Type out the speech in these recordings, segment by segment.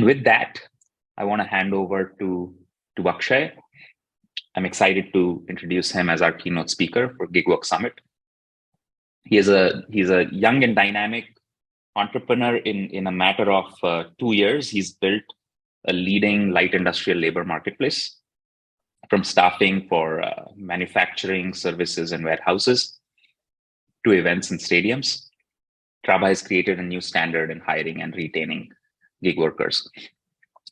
And with that, I want to hand over to Akshay. I'm excited to introduce him as our keynote speaker for GigWork Summit. He's a young and dynamic entrepreneur. In a matter of 2 years, he's built a leading light industrial labor marketplace, from staffing for manufacturing, services, and warehouses to events and stadiums. Traba has created a new standard in hiring and retaining gig workers.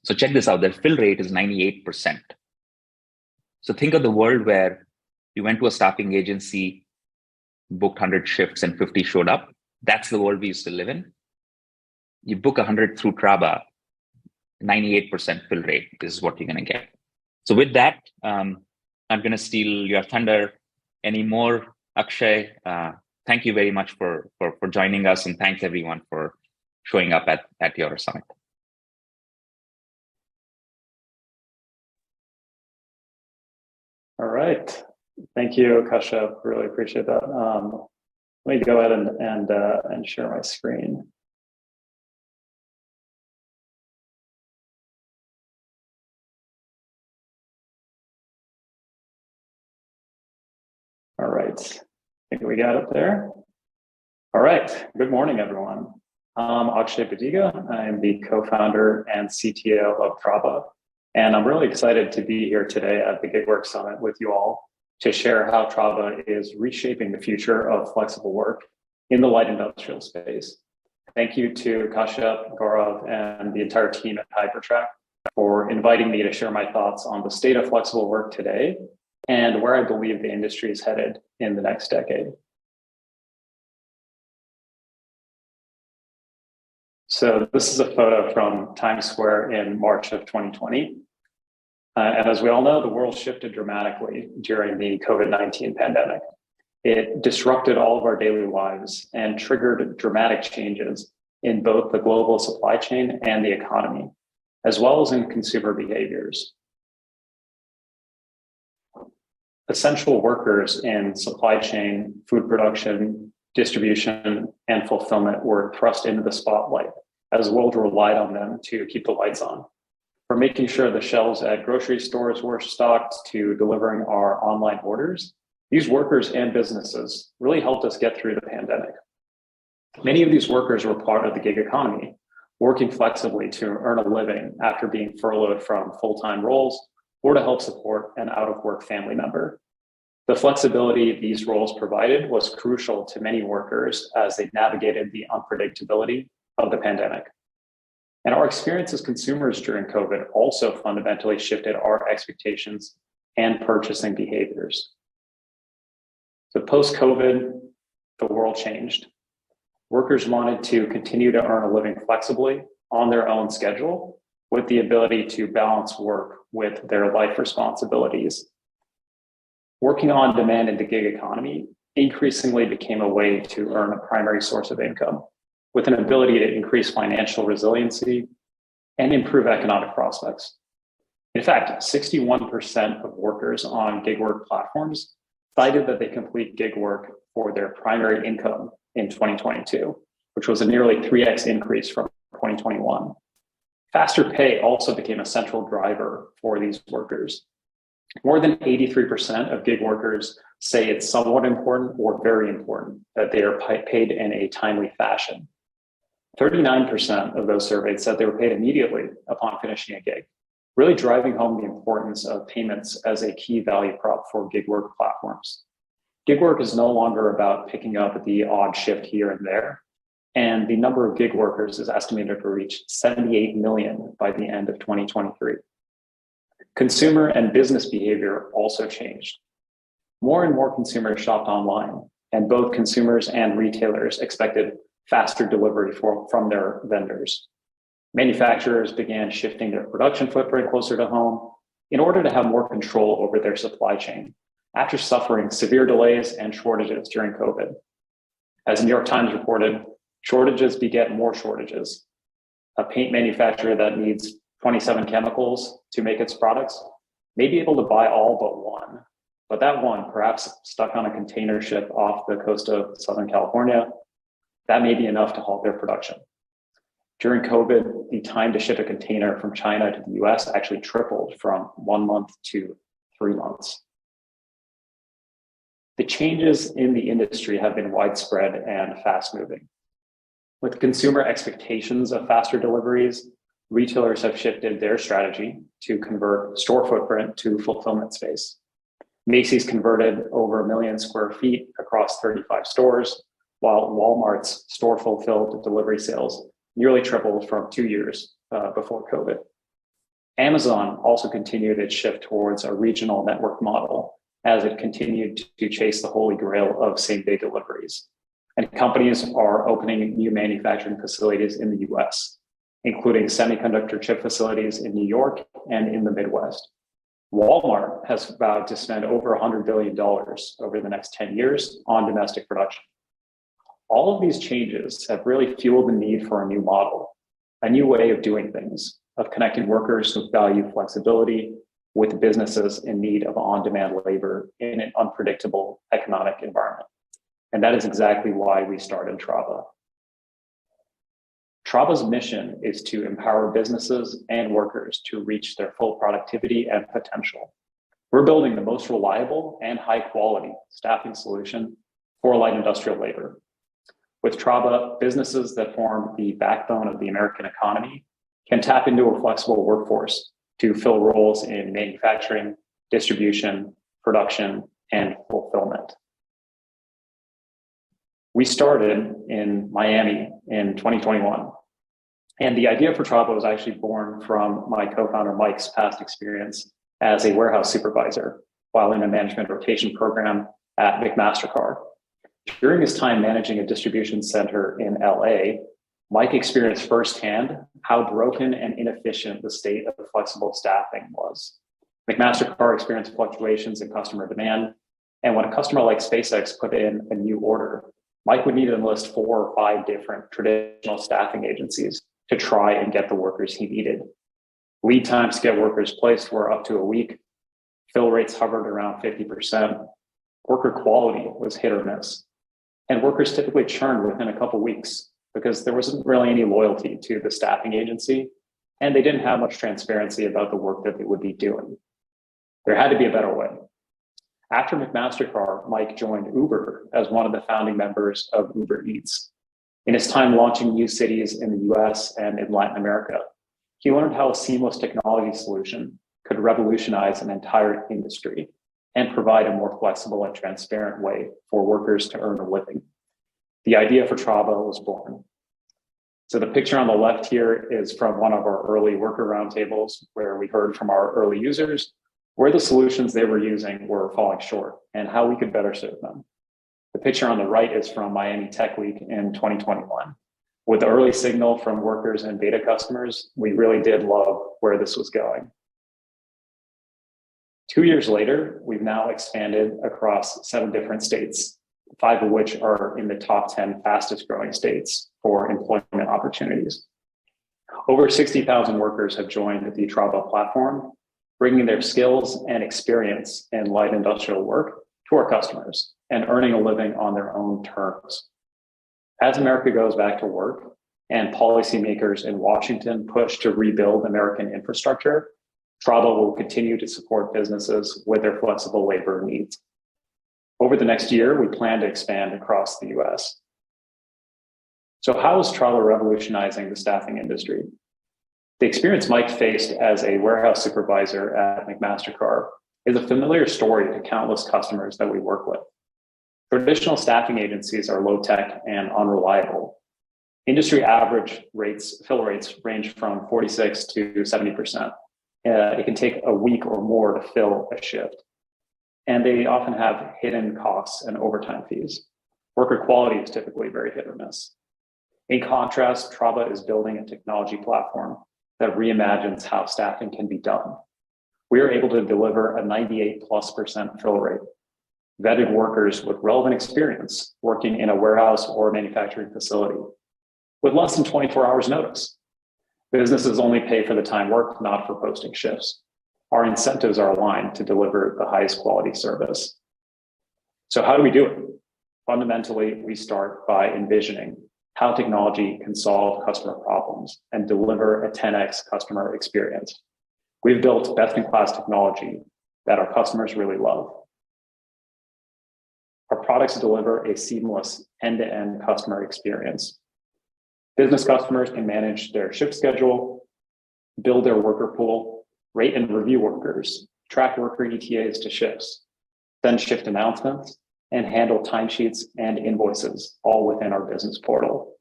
So check this out, their fill rate is 98%. So think of the world where you went to a staffing agency, booked 100 shifts and 50 showed up. That's the world we used to live in. You book 100 through Traba, 98% fill rate is what you're going to get. So with that, I'm going to steal your thunder anymore. Akshay, thank you very much for joining us, and thanks everyone for showing up at your summit. All right. Thank you, Kashyap. Really appreciate that. Let me go ahead and share my screen. All right. I think we got it there. All right. Good morning, everyone. I'm Akshay Buddiga. I am the co-founder and CTO of Traba. And I'm really excited to be here today at the GigWork Summit with you all to share how Traba is reshaping the future of flexible work in the light industrial space. Thank you to Kashyap, Gaurav, and the entire team at Hypertrack for inviting me to share my thoughts on the state of flexible work today and where I believe the industry is headed in the next decade. So this is a photo from Times Square in March of 2020. And as we all know, the world shifted dramatically during the COVID-19 pandemic. It disrupted all of our daily lives and triggered dramatic changes in both the global supply chain and the economy, as well as in consumer behaviors. Essential workers in supply chain, food production, distribution, and fulfillment were thrust into the spotlight as the world relied on them to keep the lights on. From making sure the shelves at grocery stores were stocked to delivering our online orders, these workers and businesses really helped us get through the pandemic. Many of these workers were part of the gig economy, working flexibly to earn a living after being furloughed from full-time roles or to help support an out-of-work family member. The flexibility these roles provided was crucial to many workers as they navigated the unpredictability of the pandemic. And our experience as consumers during COVID also fundamentally shifted our expectations and purchasing behaviors. So post-COVID, the world changed. Workers wanted to continue to earn a living flexibly on their own schedule with the ability to balance work with their life responsibilities. Working on demand in the gig economy increasingly became a way to earn a primary source of income, with an ability to increase financial resiliency and improve economic prospects. In fact, 61% of workers on gig work platforms cited that they complete gig work for their primary income in 2022, which was a nearly 3x increase from 2021. Faster pay also became a central driver for these workers. More than 83% of gig workers say it's somewhat important or very important that they are paid in a timely fashion. 39% of those surveyed said they were paid immediately upon finishing a gig, really driving home the importance of payments as a key value prop for gig work platforms. Gig work is no longer about picking up the odd shift here and there, and the number of gig workers is estimated to reach 78 million by the end of 2023. Consumer and business behavior also changed. More and more consumers shopped online, and both consumers and retailers expected faster delivery from their vendors. Manufacturers began shifting their production footprint closer to home in order to have more control over their supply chain after suffering severe delays and shortages during COVID. As the New York Times reported, shortages beget more shortages. A paint manufacturer that needs 27 chemicals to make its products may be able to buy all but one, but that one, perhaps stuck on a container ship off the coast of Southern California, that may be enough to halt their production. During COVID, the time to ship a container from China to the US actually tripled from 1 month to 3 months. The changes in the industry have been widespread and fast moving. With consumer expectations of faster deliveries, retailers have shifted their strategy to convert store footprint to fulfillment space. Macy's converted over 1 million square feet across 35 stores, while Walmart's store fulfilled delivery sales nearly tripled from 2 years before COVID. Amazon also continued its shift towards a regional network model as it continued to chase the holy grail of same-day deliveries. And companies are opening new manufacturing facilities in the US, including semiconductor chip facilities in New York and in the Midwest. Walmart has vowed to spend over $100 billion over the next 10 years on domestic production. All of these changes have really fueled the need for a new model, a new way of doing things, of connecting workers who value flexibility with businesses in need of on-demand labor in an unpredictable economic environment. And that is exactly why we started Traba. Traba's mission is to empower businesses and workers to reach their full productivity and potential. We're building the most reliable and high-quality staffing solution for light industrial labor. With Traba, businesses that form the backbone of the American economy can tap into a flexible workforce to fill roles in manufacturing, distribution, production, and fulfillment. We started in Miami in 2021. And the idea for Traba was actually born from my co-founder Mike's past experience as a warehouse supervisor while in a management rotation program at McMaster-Carr. During his time managing a distribution center in LA, Mike experienced firsthand how broken and inefficient the state of flexible staffing was. McMaster-Carr experienced fluctuations in customer demand, and when a customer like SpaceX put in a new order, Mike would need to enlist 4 or 5 different traditional staffing agencies to try and get the workers he needed. Lead times to get workers placed were up to a week. Fill rates hovered around 50%. Worker quality was hit or miss. And workers typically churned within a couple weeks because there wasn't really any loyalty to the staffing agency, and they didn't have much transparency about the work that they would be doing. There had to be a better way. After McMaster-Carr, Mike joined Uber as one of the founding members of Uber Eats. In his time launching new cities in the US and in Latin America, he learned how a seamless technology solution could revolutionize an entire industry and provide a more flexible and transparent way for workers to earn a living. The idea for Traba was born. So the picture on the left here is from one of our early worker roundtables where we heard from our early users where the solutions they were using were falling short and how we could better serve them. The picture on the right is from Miami Tech Week in 2021. With the early signal from workers and beta customers, we really did love where this was going. 2 years later, we've now expanded across 7 different states, 5 of which are in the top 10 fastest growing states for employment opportunities. Over 60,000 workers have joined the Traba platform, bringing their skills and experience in light industrial work to our customers and earning a living on their own terms. As America goes back to work and policymakers in Washington push to rebuild American infrastructure, Traba will continue to support businesses with their flexible labor needs. Over the next year, we plan to expand across the US. So how is Traba revolutionizing the staffing industry? The experience Mike faced as a warehouse supervisor at McMaster-Carr is a familiar story to countless customers that we work with. Traditional staffing agencies are low-tech and unreliable. Industry average fill rates range from 46 to 70%. It can take a week or more to fill a shift. And they often have hidden costs and overtime fees. Worker quality is typically very hit or miss. In contrast, Traba is building a technology platform that reimagines how staffing can be done. We are able to deliver a 98+% fill rate. Vetted workers with relevant experience working in a warehouse or manufacturing facility with less than 24 hours notice. Businesses only pay for the time worked, not for posting shifts. Our incentives are aligned to deliver the highest quality service. So how do we do it? Fundamentally, we start by envisioning how technology can solve customer problems and deliver a 10x customer experience. We've built best-in-class technology that our customers really love. Our products deliver a seamless end-to-end customer experience. Business customers can manage their shift schedule, build their worker pool, rate and review workers, track worker ETAs to shifts, send shift announcements, and handle timesheets and invoices, all within our business portal.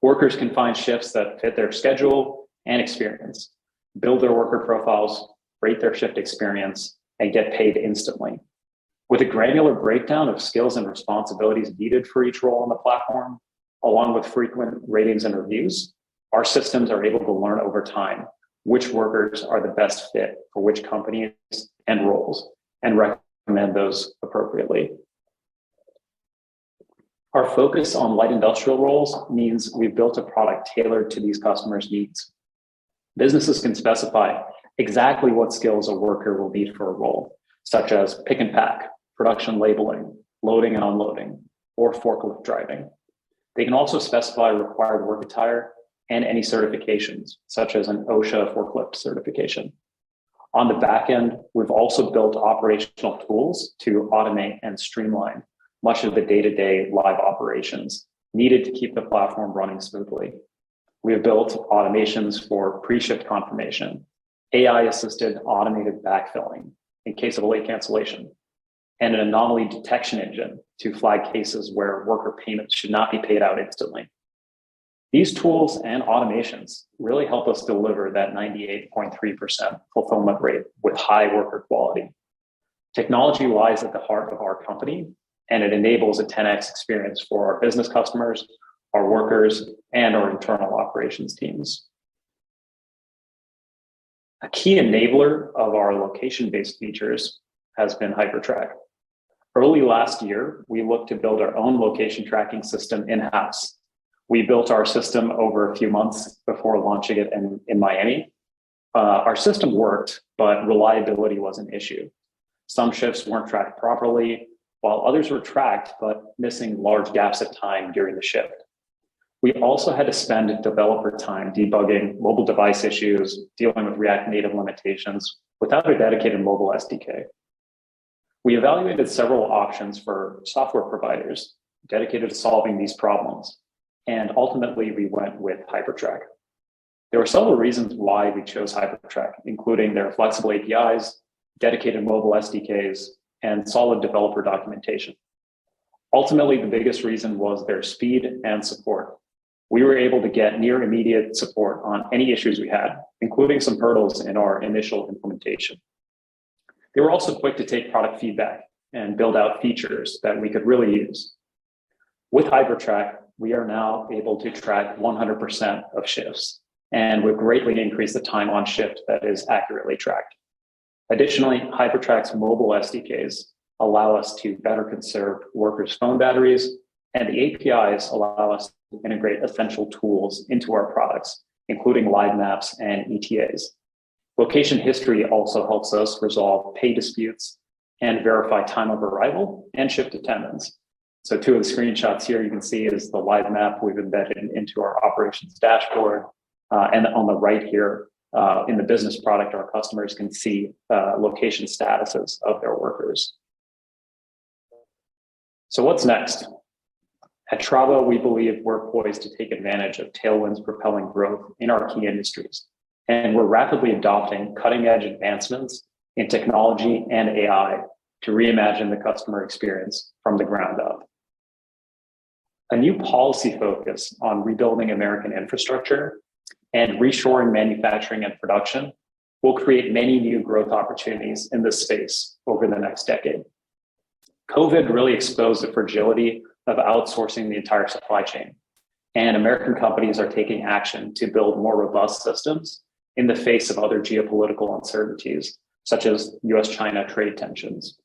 Workers can find shifts that fit their schedule and experience, build their worker profiles, rate their shift experience, and get paid instantly. With a granular breakdown of skills and responsibilities needed for each role on the platform, along with frequent ratings and reviews, our systems are able to learn over time which workers are the best fit for which companies and roles, and recommend those appropriately. Our focus on light industrial roles means we've built a product tailored to these customers' needs. Businesses can specify exactly what skills a worker will need for a role, such as pick and pack, production labeling, loading and unloading, or forklift driving. They can also specify required work attire and any certifications, such as an OSHA forklift certification. On the back end, we've also built operational tools to automate and streamline much of the day-to-day live operations needed to keep the platform running smoothly. We have built automations for pre-shift confirmation, AI-assisted automated backfilling in case of a late cancellation, and an anomaly detection engine to flag cases where worker payments should not be paid out instantly. These tools and automations really help us deliver that 98.3% fulfillment rate with high worker quality. Technology lies at the heart of our company, and it enables a 10x experience for our business customers, our workers, and our internal operations teams. A key enabler of our location-based features has been Hypertrack. Early last year, we looked to build our own location tracking system in-house. We built our system over a few months before launching it in Miami. Our system worked, but reliability was an issue. Some shifts weren't tracked properly, while others were tracked, but missing large gaps of time during the shift. We also had to spend developer time debugging mobile device issues, dealing with React Native limitations without a dedicated mobile SDK. We evaluated several options for software providers dedicated to solving these problems, and ultimately we went with Hypertrack. There were several reasons why we chose Hypertrack, including their flexible APIs, dedicated mobile SDKs, and solid developer documentation. Ultimately, the biggest reason was their speed and support. We were able to get near immediate support on any issues we had, including some hurdles in our initial implementation. They were also quick to take product feedback and build out features that we could really use. With Hypertrack, we are now able to track 100% of shifts, and we've greatly increased the time on shift that is accurately tracked. Additionally, Hypertrack's mobile SDKs allow us to better conserve workers' phone batteries, and the APIs allow us to integrate essential tools into our products, including live maps and ETAs. Location history also helps us resolve pay disputes and verify time of arrival and shift attendance. So two of the screenshots here you can see is the live map we've embedded into our operations dashboard. And on the right here, in the business product, our customers can see location statuses of their workers. So what's next? At Traba, we believe we're poised to take advantage of tailwinds propelling growth in our key industries. And we're rapidly adopting cutting-edge advancements in technology and AI to reimagine the customer experience from the ground up. A new policy focus on rebuilding American infrastructure and reshoring manufacturing and production will create many new growth opportunities in this space over the next decade. COVID really exposed the fragility of outsourcing the entire supply chain, and American companies are taking action to build more robust systems in the face of other geopolitical uncertainties, such as US-China trade tensions.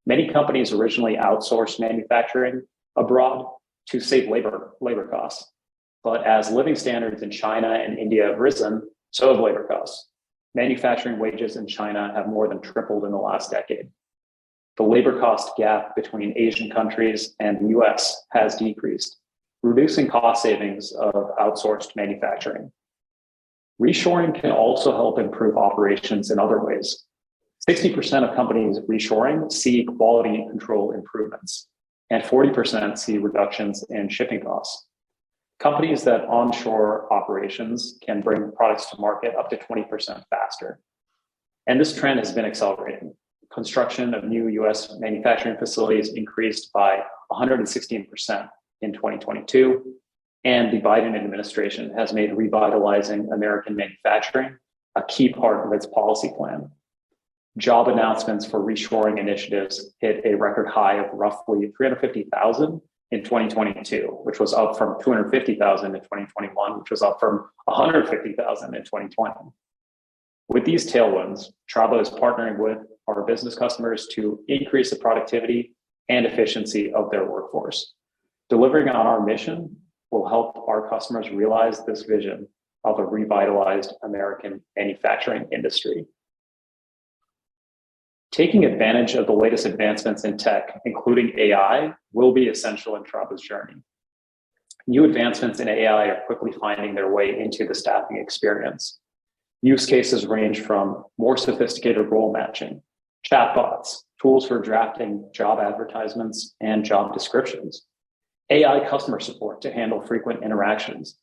Many companies originally outsourced manufacturing abroad to save labor costs. But as living standards in China and India have risen, so have labor costs. Manufacturing wages in China have more than tripled in the last decade. The labor cost gap between Asian countries and the US has decreased, reducing cost savings of outsourced manufacturing. Reshoring can also help improve operations in other ways. 60% of companies reshoring see quality control improvements, and 40% see reductions in shipping costs. Companies that onshore operations can bring products to market up to 20% faster. And this trend has been accelerating. Construction of new US manufacturing facilities increased by 116% in 2022. And the Biden administration has made revitalizing American manufacturing a key part of its policy plan. Job announcements for reshoring initiatives hit a record high of roughly 350,000 in 2022, which was up from 250,000 in 2021, which was up from 150,000 in 2020. With these tailwinds, Traba is partnering with our business customers to increase the productivity and efficiency of their workforce. Delivering on our mission will help our customers realize this vision of a revitalized American manufacturing industry. Taking advantage of the latest advancements in tech, including AI, will be essential in Traba's journey. New advancements in AI are quickly finding their way into the staffing experience. Use cases range from more sophisticated role matching, chatbots, tools for drafting job advertisements and job descriptions, AI customer support to handle frequent interactions,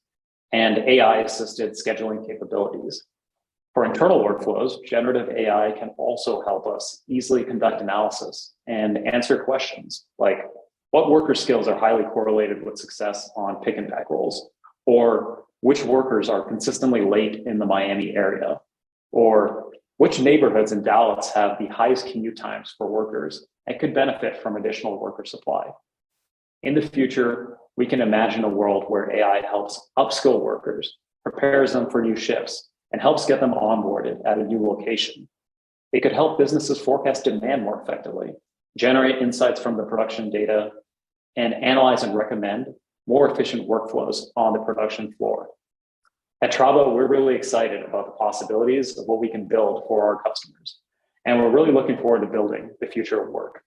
and AI-assisted scheduling capabilities. For internal workflows, generative AI can also help us easily conduct analysis and answer questions like, what worker skills are highly correlated with success on pick and pack roles? Or which workers are consistently late in the Miami area? Or which neighborhoods in Dallas have the highest commute times for workers and could benefit from additional worker supply? In the future, we can imagine a world where AI helps upskill workers, prepares them for new shifts, and helps get them onboarded at a new location. It could help businesses forecast demand more effectively, generate insights from the production data, and analyze and recommend more efficient workflows on the production floor. At Traba, we're really excited about the possibilities of what we can build for our customers. And we're really looking forward to building the future of work.